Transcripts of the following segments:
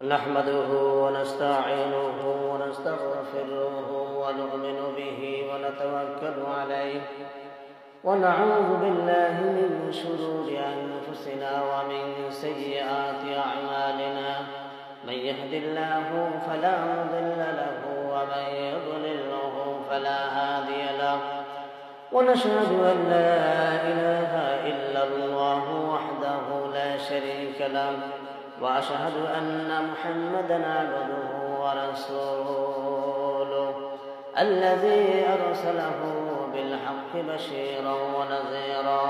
نحمده ونستعينه ونستغفره ونؤمن به ونتوكل عليه ونعوذ بالله من شرور أنفسنا ومن سيئات أعمالنا. من يهد الله فلا مضل له ومن يضلله فلا هادي له، ونشهد أن لا إله إلا الله وحده لا شريك له، وأشهد أن محمدًا عبده ورسوله الذي أرسله بالحق بشيرا ونذيرا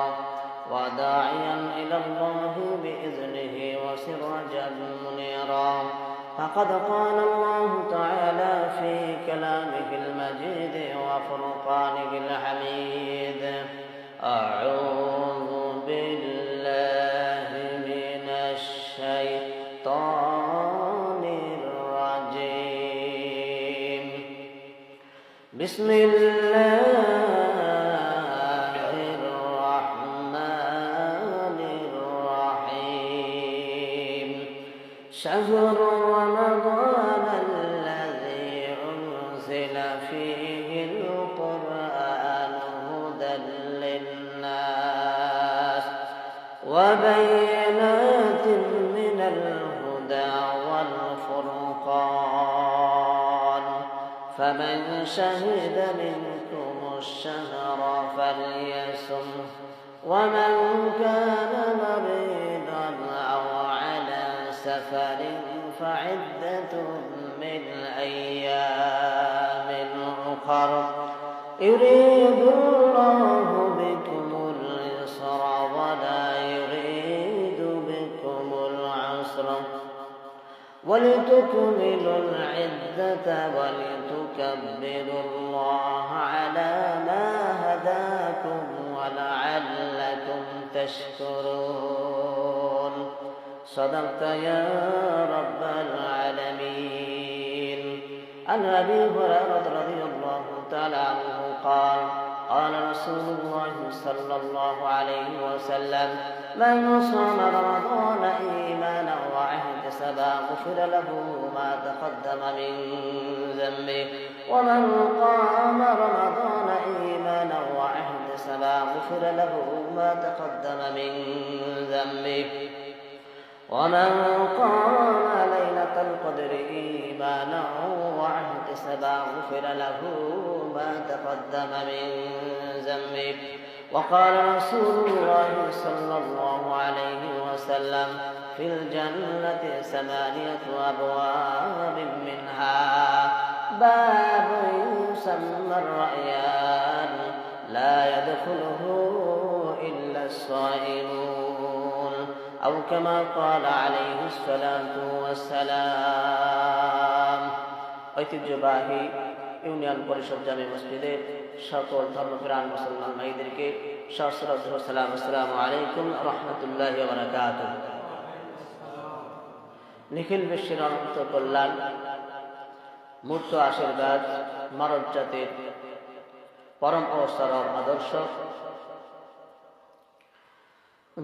وداعيا إلى الله بإذنه وسراجا منيرا. فقد قال الله تعالى في كلامه المجيد وفرقانه الحميد: أعوذ بالله من الشيطان الرجيم. بسم الله الرحمن الرحيم. شهر رمضان الذي أنزل فيه القرآن هدى للناس وبينات من الهدى والفرقان، فمن شهد منكم الشهر فليصمه، ومن كان مريضا أو على سفر فعدة من أيام أخر، يريد الله بكم اليسر ولا يريد بكم العسر، ولتكملوا العدة ولتكبروا الله على ما هداكم ولعلكم تشكرون. صدقت يا رب العالمين. عن أبي هريرة رضي الله تعالى عنه قال: قال رسول الله صلى الله عليه وسلم: من صام رمضان إيمانا واحتسابا غفر له ما تقدم من ذنبه، ومن قام رمضان إيمانا واحتسابا غفر له ما تقدم من ذنبه، ومن قام ليلة القدر إيمانا واحتسابا غفر له ما تقدم من ذنبه. وقال رسول الله صلى الله عليه وسلم: في الجنة 8 أبواب، منها باب يسمى الريان لا يدخله إلا الصائمون، أو كما قال عليه الصلاة والسلام। ঐতিহ্যবাহী ইউনিয়ন পরিষদ জামে মসজিদে সকল ধর্মপ্রাণ মুসলমান ভাইদেরকে সশ্রদ্ধ সালাম, আসসালামু আলাইকুম রহমতুল্লাহি ওয়া বারাকাতুহু। নিখিল বিশ্বের অনন্ত কল্যাণ, মূর্ত আশীর্বাদ, মানব জাতির পরম ও সরল আদর্শ,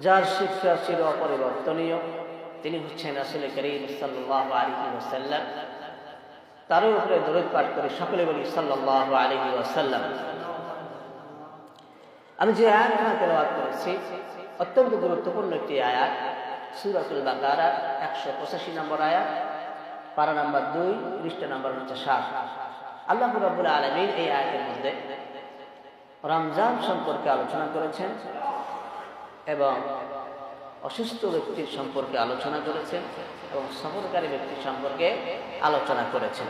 যার শিক্ষা চির অপরিবর্তনীয়, তিনি হচ্ছেন রাসূল করিম সাল্লাল্লাহু আলাইহি ওয়াসাল্লাম। তার উপরে দরুদ পাঠ করে সকলে বলি সাল্লাল্লাহু আলাইহি ওয়াসাল্লাম। আমি যে আয়াতখানা তেলাওয়াত করেছি অত্যন্ত গুরুত্বপূর্ণ একটি আয়াত, সূরাতুল বাকারা 185 নম্বর আয়াত, পারা নাম্বার 2, পৃষ্ঠা নাম্বার 7। আল্লাহ রাব্বুল আলামিন এই আয়াতের মধ্যে রমজান সম্পর্কে আলোচনা করেছেন এবং অসুস্থ ব্যক্তির সম্পর্কে আলোচনা করেছেন এবং সফরকারী ব্যক্তির সম্পর্কে আলোচনা করেছেন।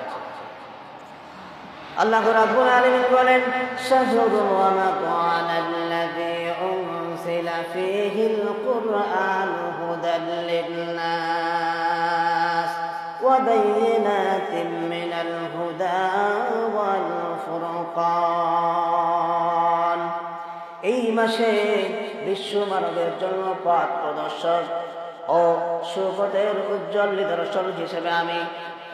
আল্লাহ রাব্বুল আলামিন বলেন: শাহরু রমাদানাল্লাযী উনজিলা ফীহিল কুরআনু হুদাল লিন্নাস ওয়া বায়িনাতিন মিনাল হুদা ওয়াল ফুরকান। এই মাসে বিশ্ব মানবের জন্য পথ প্রদর্শক ও সুপথের উজ্জ্বল নিদর্শন হিসেবে আমি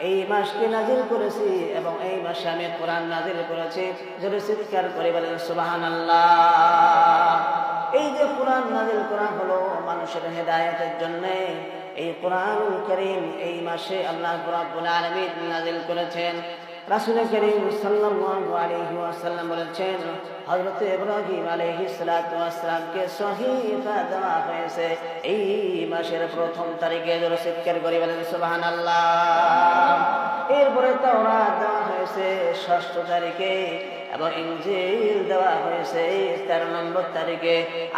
এই মাসকে নাজিল করেছি এবং এই মাসে আমি কোরআন নাজিল করেছি। যদি চিৎকার করে বলেন সুবহানাল্লাহ। এই যে কোরআন নাজিল করা হলো মানুষের হেদায়েতের জন্য, এই কোরআনুল কারীম এই মাসে আল্লাহ রাব্বুল আলামিন নাযিল করেছেন। রাসূল করিম সাল্লাল্লাহু আলাইহি ওয়াসাল্লাম বলেছেন, হযরত ইব্রাহিম আলাইহিস সালাতু ওয়াস সালামকে সহিফা দেওয়া হয়েছে এই মাসের প্রথম তারিখে। জোরে চিৎকার করে বলেন সুবহানাল্লাহ। এরপরে তাওরাত দেওয়া হয়েছে 6ষ্ঠ তারিখে এবং ইনজিল দেওয়া হয়েছে 13 নম্বর তারিখে।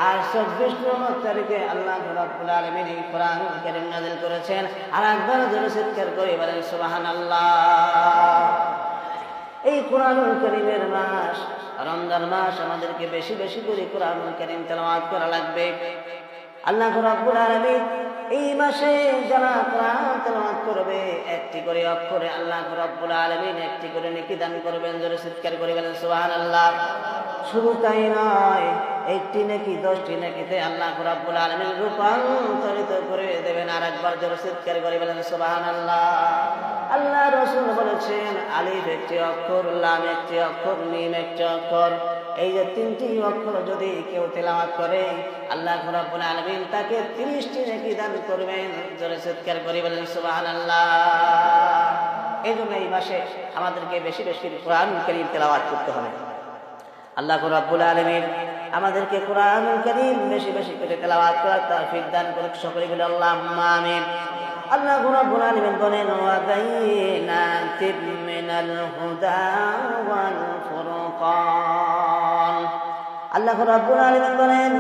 আর 24 নম্বর তারিখে আল্লাহ রাব্বুল আলামিন এই কোরআনুল কারীম নাযিল করেছেন। আর একবার জোরে চিৎকার করে বলেন সুবহানাল্লাহ। এই কোরআনুল কারীমের মাস রমজান মাস, আমাদেরকে বেশি বেশি করে কোরআনুল কারীম তেলাওয়াত করা লাগবে। আল্লাহ রাব্বুল আলামিন এই মাসে যারা কোরআন তেলাওয়াত করবে একটি করে অক্ষরে আল্লাহ রাব্বুল আলামিন একটি করে নেকি দান করবেন। জোরে চিৎকার করে বলেন সুবহানাল্লাহ। শুধু তাই নয়, একটি নেকি 10টি নেকিতে আল্লাহ রাব্বুল আলামিন রূপান্তরিত করে দেবেন। আর একবার জোরে চিৎকার করে বলেন সুবহানাল্লাহ। আল্লাহ রাসূল বলেছেন, আলিফ একটি অক্ষর, লাম একটি অক্ষর, মিম একটি অক্ষর, এই যে 3টি অক্ষর যদি কেউ তেলাওয়াত করে আল্লাহ রাব্বুল আলামিন তাকে 30টি নেকি দান করবেন। জোরে চিৎকার করে বলেন সুবহানাল্লাহ। এই জন্য এই মাসে আমাদেরকে বেশি বেশি কোরআনুল কারীম তেলাওয়াত করতে হবে। আল্লাহ রাব্বুল আলামিন আমাদেরকে কোরআনুল কারীম বেশি বেশি করে তেলাওয়াত করার তৌফিক দান করুক। সকলে বলি আল্লাহুম্মা আমিন। আল্লাহ রাব্বুল আলামিন বলেন, ওয়া বাইনাতিন মিনাল হুদা ওয়াল ফুরকান। আল্লাহ রাব্বুল আলামিন বলেন,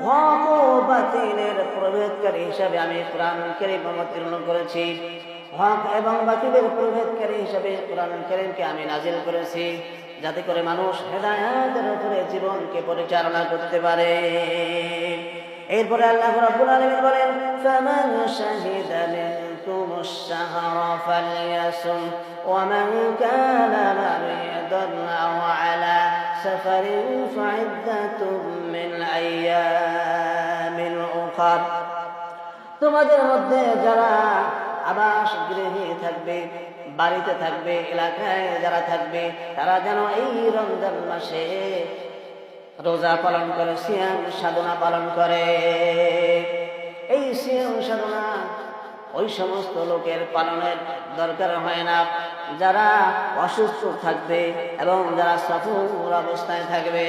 হক ও বাতিলের প্রভেদকারী হিসাবে আমি কোরআনুল কারীম অবতীর্ণ করেছি। হক এবং বাতিলের প্রভেদকারী হিসাবে কোরআনুল কারীমকে আমি নাযিল করেছি, যাতে করে মানুষ হেদায়েতের উপরে জীবনকে পরিচালনা করতে পারে। এরপরে আল্লাহ রাব্বুল আলামিন বলেন, ফামান শাহিদা মিনকুমুশ শাহরা ফালইয়াসুম ওয়া মান কানা মারিদান আও আলা সাফারিন ফাইদ্দাতুম মিন আইয়ামিন উখর। তোমাদের মধ্যে যারা আবাস গৃহে থাকবে, বাড়িতে থাকবে, এলাকায় যারা থাকবে, তারা যেন এই রমজান মাসে রোজা পালন করে, সিয়াম সাধনা পালন করে। এই সিয়াম সাধনা ওই সমস্ত লোকের পালনের দরকার হয় না যারা অসুস্থ থাকবে এবং যারা সফর অবস্থায় থাকবে।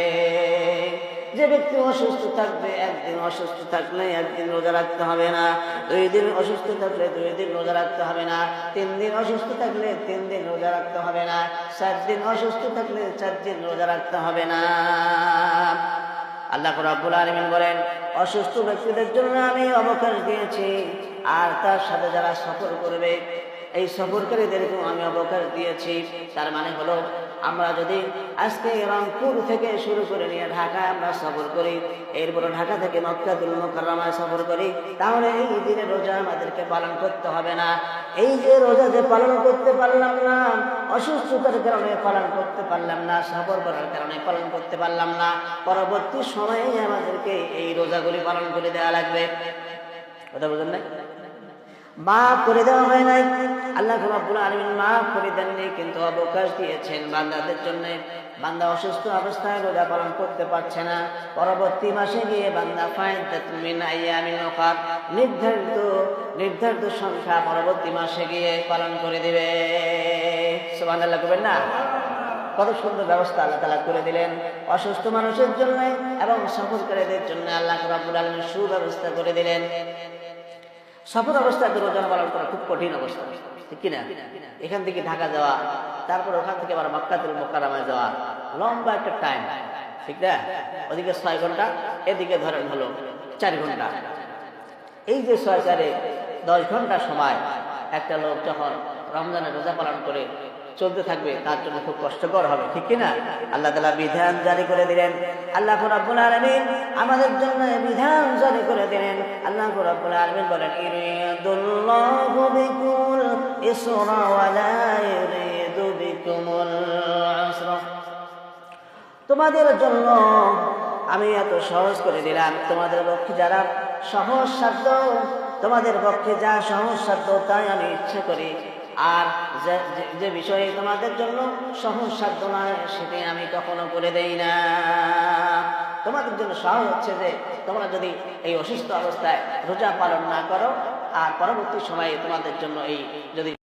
যে ব্যক্তি অসুস্থ থাকবে, একদিন অসুস্থ থাকলে একদিন রোজা রাখতে হবে না, 2 দিন অসুস্থ থাকলে 2 দিন রোজা রাখতে হবে না, 3 দিন অসুস্থ থাকলে 3 দিন রোজা রাখতে হবে না, 4 দিন অসুস্থ থাকলে 4 দিন রোজা রাখতে হবে না। আল্লাহ রাব্বুল আলামিন বলেন, অসুস্থ ব্যক্তিদের জন্য আমি অবকাশ দিয়েছি, আর তার সাথে যারা সফর করবে এই সফরকারীদেরকেও আমি অবকাশ দিয়েছি। তার মানে হলো, আমরা যদি আজকে রংপুর থেকে শুরু করে নিয়ে ঢাকা আমরা সফর করি, এরপর ঢাকা থেকে মক্কাতুল মুকাররমায় সফর করি, তাহলে এই দিনে রোজা আমাদেরকে পালন করতে হবে না। এই যে রোজা যে পালন করতে পারলাম না, অসুস্থতার কারণে পালন করতে পারলাম না, সফর করার কারণে পালন করতে পারলাম না, পরবর্তী সময়ে আমাদেরকে এই রোজাগুলি পালন করে দেওয়া লাগবে। কথা বুঝলেন না? মাফ করে দেওয়া হয় নাই। আল্লাহ রাব্বুল আলামিন মাফ করে দেননি, কিন্তু অবকাশ দিয়েছেন বান্দাদের জন্য। বান্দা অসুস্থ অবস্থায় রোজা পালন করতে পারছে না, পরবর্তী মাসে গিয়ে বান্দা ফাইদাতুম মিন আইয়ামিন উখর, নির্ধারিত সংখ্যা পরবর্তী মাসে গিয়ে পালন করে দিবে। সুবহানাল্লাহ করবেন না? কত সুন্দর ব্যবস্থা আল্লাহ তাআলা করে দিলেন অসুস্থ মানুষের জন্য এবং সফরকারীদের জন্য। আল্লাহ রাব্বুল আলামিন সুব্যবস্থা করে দিলেন। সফর অবস্থায় রোজা পালন করা খুব কঠিন অবস্থা, ঠিক কিনা? এখান থেকে ঢাকা যাওয়া, তারপর ওখান থেকে আবার মক্কাতুল মুকাররমায় যাওয়া, লম্বা একটা টাইম, ঠিক না? ওদিকে 6 ঘন্টা, এদিকে ধরেন হলো 4 ঘন্টা। এই যে 6-4-এ 10 ঘন্টা সময় একটা লোক যখন রমজানের রোজা পালন করে চলতে থাকবে, তার জন্য খুব কষ্টকর হবে, ঠিক কিনা? আল্লাহ তাআলা বিধান জারি করে দিলেন। আল্লাহ রাব্বুল আলামিন আমাদের জন্য বিধান জারি করে দিলেন। আল্লাহ রাব্বুল আলামিন বলেন, ইরিদুল্লাহু বিকুল ইসরা ওয়া লা ইরিদু বিকুমুল উসরা। তোমাদের জন্য আমি এত সহজ করে দিলাম, তোমাদের পক্ষে যারা সহজ সাধ্য, তোমাদের পক্ষে যা সহজ সাধ্য তাই আমি ইচ্ছা করি, আর যে বিষয়ে তোমাদের জন্য সহজ সাধ্য নয় সেটি আমি কখনো করে দেই না। তোমাদের জন্য সহজ হচ্ছে যে তোমরা যদি এই অসুস্থ অবস্থায় রোজা পালন না করো, আর পরবর্তী সময়ে তোমাদের জন্য এই যদি